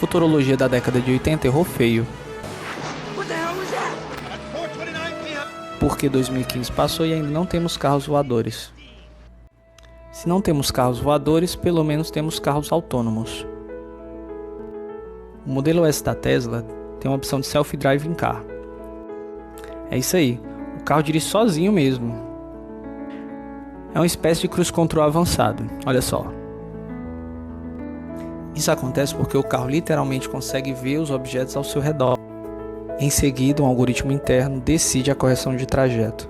futurologia da década de 80 errou feio. Porque 2015 passou e ainda não temos carros voadores. Se não temos carros voadores, pelo menos temos carros autônomos. O modelo S da Tesla tem uma opção de Self-Driving Car. É isso aí, o carro dirige sozinho mesmo. É uma espécie de cruise control avançado, olha só. Isso acontece porque o carro literalmente consegue ver os objetos ao seu redor. Em seguida, um algoritmo interno decide a correção de trajeto.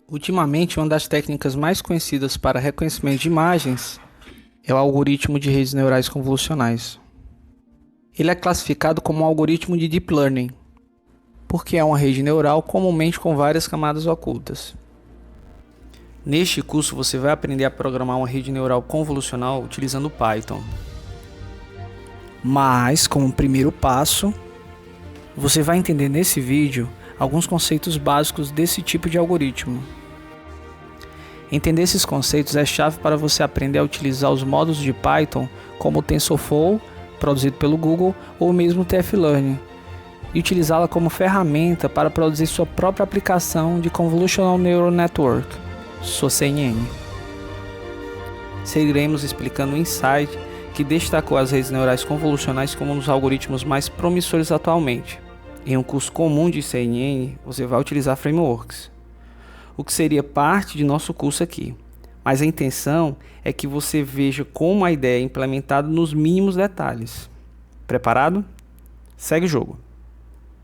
Ultimamente, uma das técnicas mais conhecidas para reconhecimento de imagens é o algoritmo de redes neurais convolucionais. Ele é classificado como um algoritmo de Deep Learning, porque é uma rede neural comumente com várias camadas ocultas. Neste curso você vai aprender a programar uma rede neural convolucional utilizando Python. Mas, como primeiro passo, você vai entender nesse vídeo alguns conceitos básicos desse tipo de algoritmo. Entender esses conceitos é chave para você aprender a utilizar os módulos de Python como o TensorFlow, produzido pelo Google, ou mesmo o TF-Learning, e utilizá-la como ferramenta para produzir sua própria aplicação de Convolutional Neural Network, sua CNN. Seguiremos explicando o insight que destacou as redes neurais convolucionais como um dos algoritmos mais promissores atualmente. Em um curso comum de CNN, você vai utilizar frameworks, o que seria parte de nosso curso aqui. Mas a intenção é que você veja como a ideia é implementada nos mínimos detalhes. Preparado? Segue o jogo.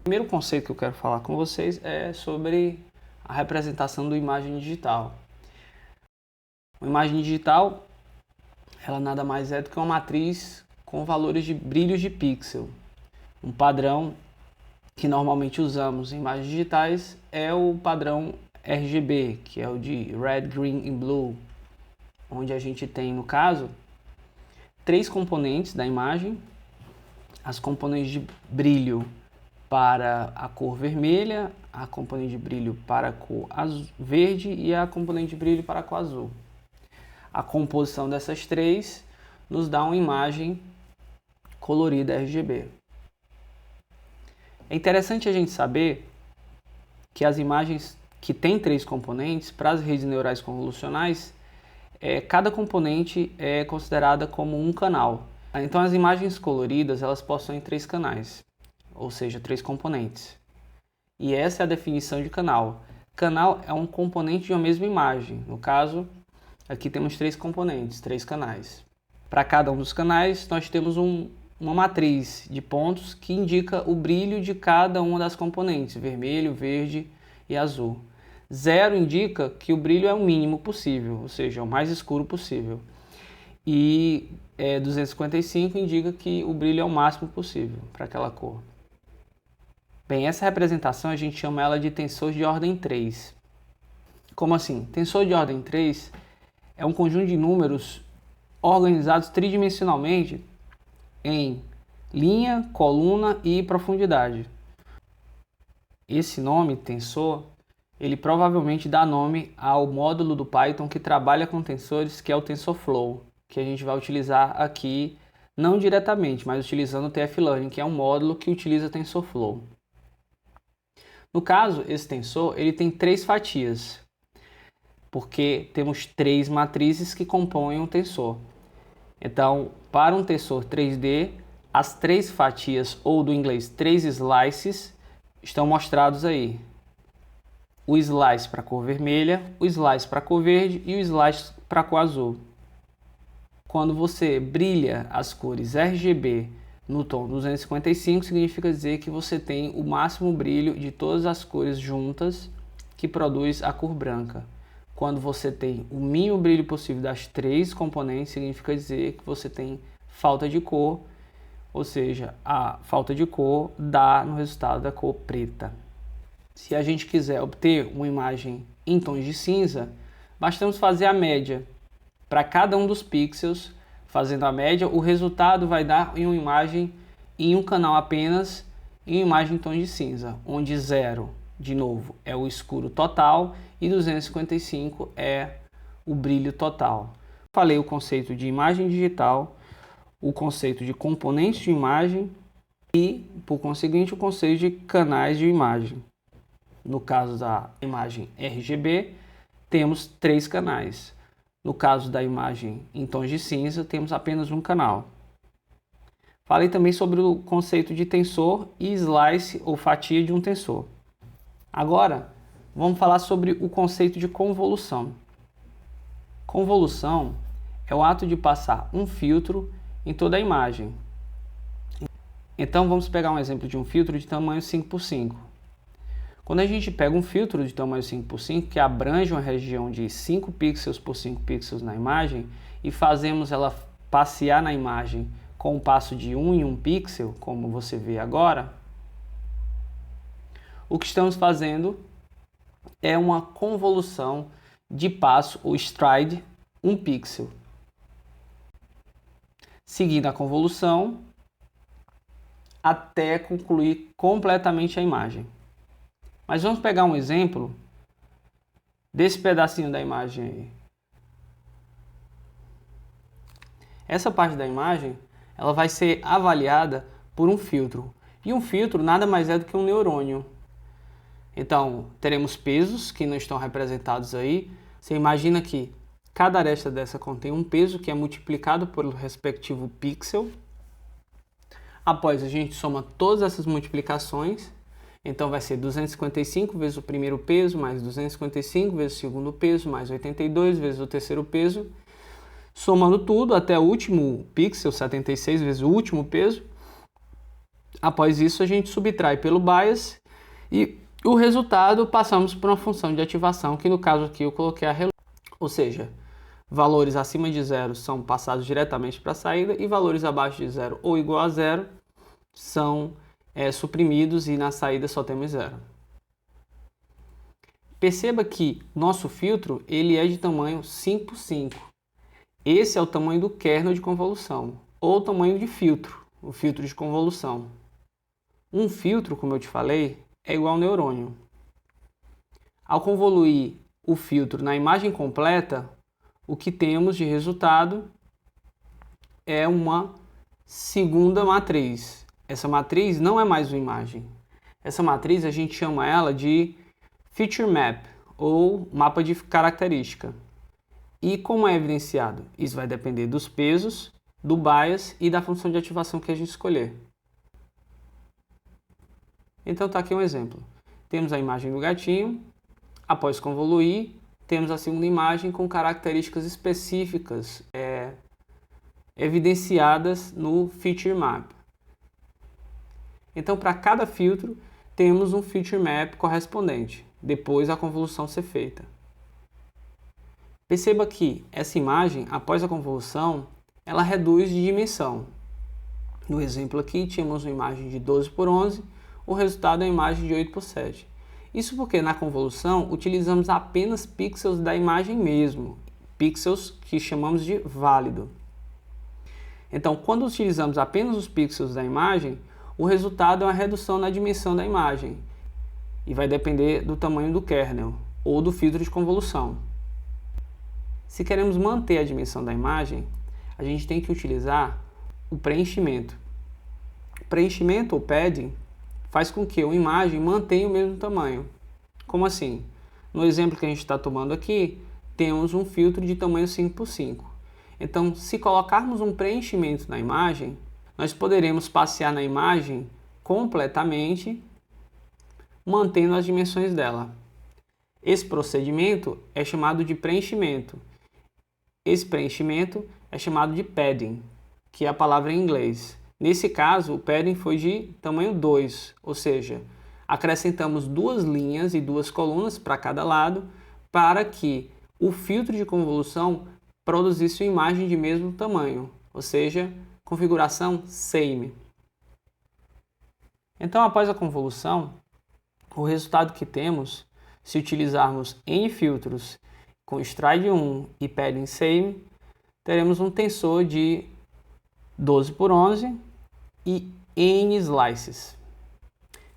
O primeiro conceito que eu quero falar com vocês é sobre a representação da imagem digital. Uma imagem digital, ela nada mais é do que uma matriz com valores de brilhos de pixel. Um padrão que normalmente usamos em imagens digitais é o padrão RGB, que é o de Red, Green e Blue, onde a gente tem, no caso, três componentes da imagem: as componentes de brilho para a cor vermelha, a componente de brilho para a cor verde e a componente de brilho para a cor azul. A composição dessas três nos dá uma imagem colorida RGB. É interessante a gente saber que as imagens que têm três componentes, para as redes neurais convolucionais, cada componente é considerada como um canal. Então as imagens coloridas elas possuem três canais, ou seja, três componentes. E essa é a definição de canal. Canal é um componente de uma mesma imagem. No caso, aqui temos três componentes, três canais. Para cada um dos canais, nós temos uma matriz de pontos que indica o brilho de cada uma das componentes, vermelho, verde e azul. 0 indica que o brilho é o mínimo possível, ou seja, o mais escuro possível. E 255 indica que o brilho é o máximo possível para aquela cor. Bem, essa representação a gente chama ela de tensor de ordem 3. Como assim? Tensor de ordem 3 é um conjunto de números organizados tridimensionalmente em linha, coluna e profundidade. Esse nome, tensor, ele provavelmente dá nome ao módulo do Python que trabalha com tensores, que é o TensorFlow, que a gente vai utilizar aqui, não diretamente, mas utilizando o TF-Learning, que é um módulo que utiliza TensorFlow. No caso, esse tensor ele tem três fatias, porque temos três matrizes que compõem um tensor. Então, para um tensor 3D, as três fatias, ou do inglês, três slices, estão mostrados aí. O slice para a cor vermelha, o slice para a cor verde e o slice para a cor azul. Quando você brilha as cores RGB no tom 255, significa dizer que você tem o máximo brilho de todas as cores juntas que produz a cor branca. Quando você tem o mínimo brilho possível das três componentes, significa dizer que você tem falta de cor, ou seja, a falta de cor dá no resultado da cor preta. Se a gente quiser obter uma imagem em tons de cinza, bastamos fazer a média para cada um dos pixels. Fazendo a média, o resultado vai dar em uma imagem em um canal apenas, em uma imagem em tons de cinza, onde 0, de novo, é o escuro total e 255 é o brilho total. Falei o conceito de imagem digital, o conceito de componentes de imagem e, por conseguinte, o conceito de canais de imagem. No caso da imagem RGB, temos 3 canais. No caso da imagem em tons de cinza, temos apenas um canal. Falei também sobre o conceito de tensor e slice ou fatia de um tensor. Agora, vamos falar sobre o conceito de convolução. Convolução é o ato de passar um filtro em toda a imagem. Então, vamos pegar um exemplo de um filtro de tamanho 5x5. Quando a gente pega um filtro de tamanho 5x5, que abrange uma região de 5 pixels por 5 pixels na imagem, e fazemos ela passear na imagem com um passo de 1 em 1 pixel, como você vê agora, o que estamos fazendo é uma convolução de passo, ou stride, 1 pixel. Seguindo a convolução até concluir completamente a imagem. Mas vamos pegar um exemplo desse pedacinho da imagem aí. Essa parte da imagem, ela vai ser avaliada por um filtro. E um filtro nada mais é do que um neurônio. Então, teremos pesos que não estão representados aí. Você imagina que cada aresta dessa contém um peso que é multiplicado pelo respectivo pixel. Após a gente soma todas essas multiplicações, então vai ser 255 vezes o primeiro peso, mais 255 vezes o segundo peso, mais 82 vezes o terceiro peso, somando tudo até o último pixel, 76 vezes o último peso. Após isso a gente subtrai pelo bias e o resultado passamos por uma função de ativação, que no caso aqui eu coloquei a relógio. Ou seja, valores acima de 0 são passados diretamente para a saída e valores abaixo de 0 ou igual a 0 são suprimidos e na saída só temos 0. Perceba que nosso filtro ele é de tamanho 5x5. Esse é o tamanho do kernel de convolução, ou tamanho de filtro, o filtro de convolução. Um filtro, como eu te falei, é igual ao neurônio. Ao convoluir o filtro na imagem completa, o que temos de resultado é uma segunda matriz. Essa matriz não é mais uma imagem. Essa matriz a gente chama ela de feature map, ou mapa de característica. E como é evidenciado? Isso vai depender dos pesos, do bias e da função de ativação que a gente escolher. Então está aqui um exemplo. Temos a imagem do gatinho. Após convoluir, temos a segunda imagem com características específicas evidenciadas no feature map. Então, para cada filtro, temos um feature map correspondente, depois a convolução ser feita. Perceba que essa imagem, após a convolução, ela reduz de dimensão. No exemplo aqui, tínhamos uma imagem de 12x11, o resultado é uma imagem de 8x7. Isso porque na convolução utilizamos apenas pixels da imagem mesmo, pixels que chamamos de válido. Então, quando utilizamos apenas os pixels da imagem, o resultado é uma redução na dimensão da imagem e vai depender do tamanho do kernel ou do filtro de convolução. Se queremos manter a dimensão da imagem, a gente tem que utilizar o preenchimento. O preenchimento ou padding faz com que uma imagem mantenha o mesmo tamanho. Como assim? No exemplo que a gente está tomando aqui, temos um filtro de tamanho 5x5. Então, se colocarmos um preenchimento na imagem, nós poderemos passear na imagem completamente, mantendo as dimensões dela. Esse procedimento é chamado de preenchimento. Esse preenchimento é chamado de padding, que é a palavra em inglês. Nesse caso, o padding foi de tamanho 2, ou seja, acrescentamos 2 linhas e 2 colunas para cada lado para que o filtro de convolução produzisse uma imagem de mesmo tamanho, ou seja, configuração same. Então, após a convolução, o resultado que temos, se utilizarmos N filtros com stride 1 e padding same, teremos um tensor de 12x11 e N slices.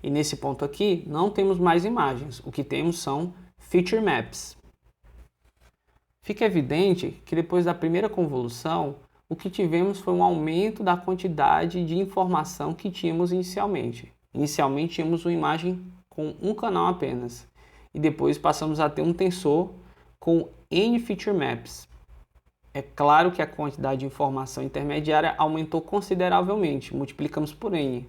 E nesse ponto aqui, não temos mais imagens. O que temos são feature maps. Fica evidente que depois da primeira convolução, o que tivemos foi um aumento da quantidade de informação que tínhamos inicialmente. Inicialmente tínhamos uma imagem com um canal apenas, e depois passamos a ter um tensor com N feature maps. É claro que a quantidade de informação intermediária aumentou consideravelmente, multiplicamos por N.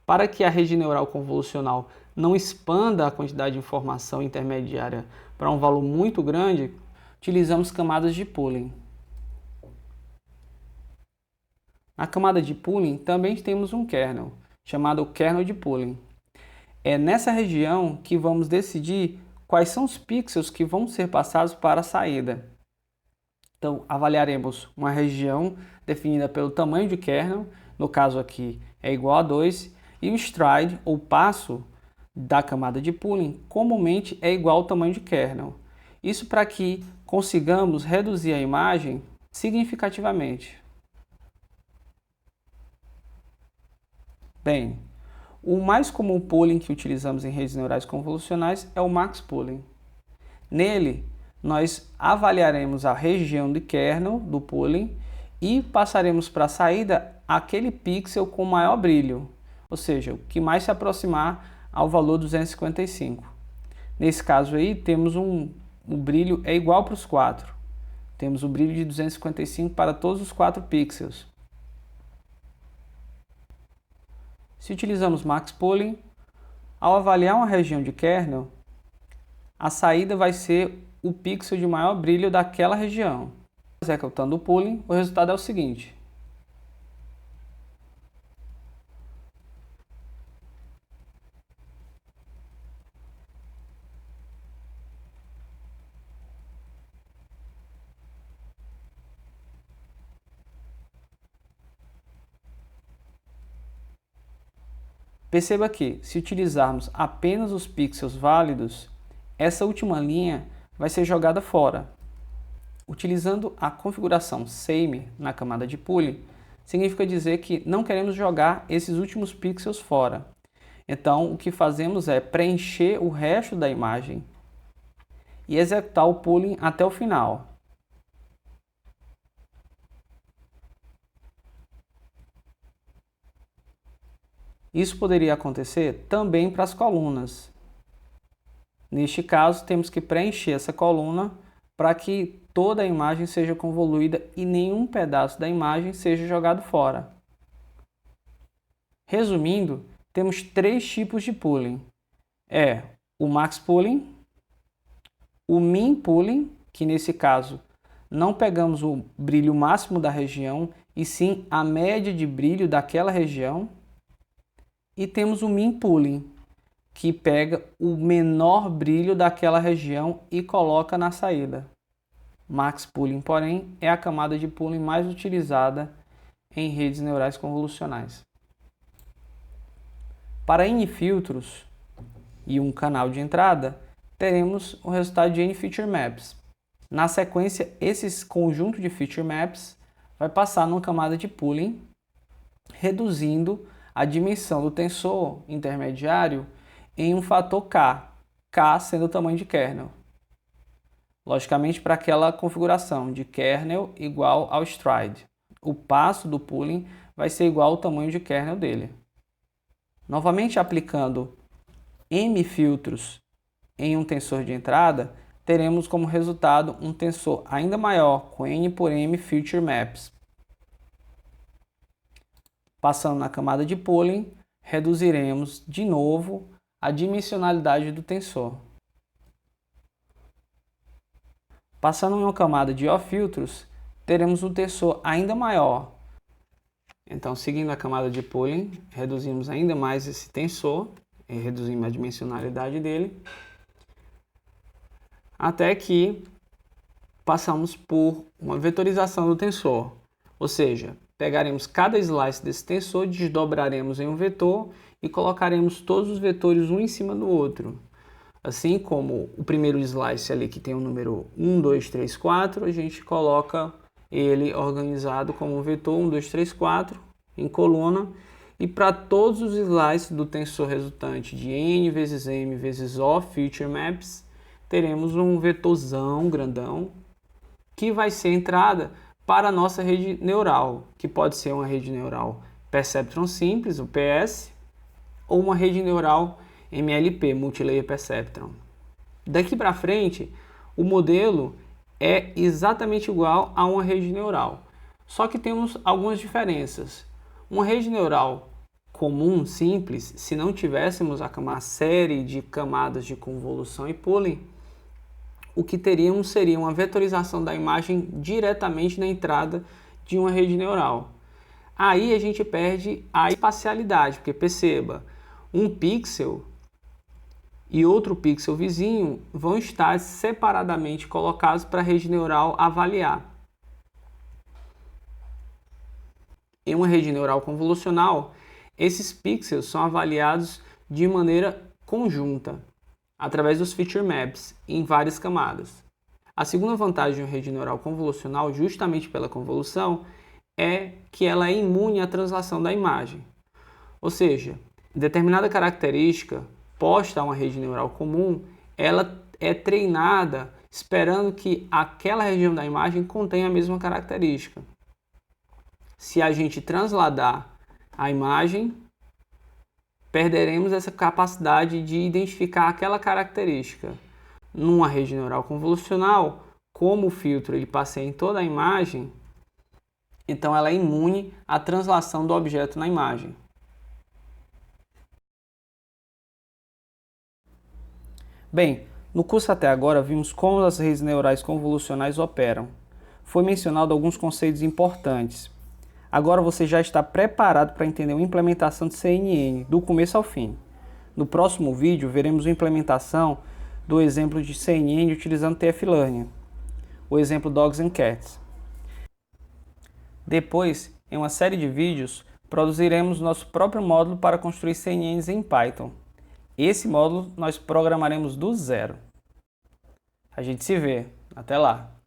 Para que a rede neural convolucional não expanda a quantidade de informação intermediária para um valor muito grande, utilizamos camadas de pooling. Na camada de pooling também temos um kernel, chamado kernel de pooling. É nessa região que vamos decidir quais são os pixels que vão ser passados para a saída. Então, avaliaremos uma região definida pelo tamanho de kernel, no caso aqui é igual a 2, e o stride, ou passo, da camada de pooling, comumente é igual ao tamanho de kernel. Isso para que consigamos reduzir a imagem significativamente. Bem, o mais comum pooling que utilizamos em redes neurais convolucionais é o max pooling. Nele, nós avaliaremos a região de kernel do pooling e passaremos para a saída aquele pixel com maior brilho, ou seja, o que mais se aproximar ao valor 255. Nesse caso aí, temos o brilho é igual para os 4. Temos o brilho de 255 para todos os 4 pixels. Se utilizamos max pooling, ao avaliar uma região de kernel, a saída vai ser o pixel de maior brilho daquela região. Executando o pooling, o resultado é o seguinte. Perceba que, se utilizarmos apenas os pixels válidos, essa última linha vai ser jogada fora. Utilizando a configuração same na camada de pooling, significa dizer que não queremos jogar esses últimos pixels fora. Então, o que fazemos é preencher o resto da imagem e executar o pooling até o final. Isso poderia acontecer também para as colunas. Neste caso, temos que preencher essa coluna para que toda a imagem seja convoluída e nenhum pedaço da imagem seja jogado fora. Resumindo, temos 3 tipos de pooling. É o max pooling, o min pooling, que nesse caso não pegamos o brilho máximo da região, e sim a média de brilho daquela região, e temos o min pooling, que pega o menor brilho daquela região e coloca na saída. Max pooling, porém, é a camada de pooling mais utilizada em redes neurais convolucionais. Para N filtros e um canal de entrada, teremos o resultado de N feature maps. Na sequência, esse conjunto de feature maps vai passar numa camada de pooling, reduzindo a dimensão do tensor intermediário em um fator K sendo o tamanho de kernel. Logicamente, para aquela configuração de kernel igual ao stride. O passo do pooling vai ser igual ao tamanho de kernel dele. Novamente aplicando M filtros em um tensor de entrada, teremos como resultado um tensor ainda maior com N por M feature maps. Passando na camada de pooling, reduziremos de novo a dimensionalidade do tensor. Passando em uma camada de O filtros, teremos um tensor ainda maior. Então, seguindo a camada de pooling, reduzimos ainda mais esse tensor, e reduzimos a dimensionalidade dele, até que passamos por uma vetorização do tensor, ou seja, pegaremos cada slice desse tensor, desdobraremos em um vetor e colocaremos todos os vetores um em cima do outro. Assim como o primeiro slice ali que tem o número 1, 2, 3, 4, a gente coloca ele organizado como um vetor 1, 2, 3, 4 em coluna. E para todos os slices do tensor resultante de N vezes M vezes O feature maps, teremos um vetorzão grandão que vai ser a entrada para a nossa rede neural, que pode ser uma rede neural Perceptron simples, o PS, ou uma rede neural MLP, Multilayer Perceptron. Daqui para frente, o modelo é exatamente igual a uma rede neural, só que temos algumas diferenças. Uma rede neural comum, simples, se não tivéssemos uma série de camadas de convolução e pooling, o que teríamos seria uma vetorização da imagem diretamente na entrada de uma rede neural. Aí a gente perde a espacialidade, porque perceba, um pixel e outro pixel vizinho vão estar separadamente colocados para a rede neural avaliar. Em uma rede neural convolucional, esses pixels são avaliados de maneira conjunta, através dos feature maps, em várias camadas. A segunda vantagem de uma rede neural convolucional, justamente pela convolução, é que ela é imune à translação da imagem. Ou seja, determinada característica posta a uma rede neural comum, ela é treinada esperando que aquela região da imagem contenha a mesma característica. Se a gente transladar a imagem, perderemos essa capacidade de identificar aquela característica. Numa rede neural convolucional, como o filtro ele passeia em toda a imagem, então ela é imune à translação do objeto na imagem. Bem, no curso até agora vimos como as redes neurais convolucionais operam. Foi mencionado alguns conceitos importantes. Agora você já está preparado para entender uma implementação de CNN, do começo ao fim. No próximo vídeo, veremos a implementação do exemplo de CNN utilizando TF-Learning, o exemplo Dogs and Cats. Depois, em uma série de vídeos, produziremos nosso próprio módulo para construir CNNs em Python. Esse módulo nós programaremos do zero. A gente se vê. Até lá!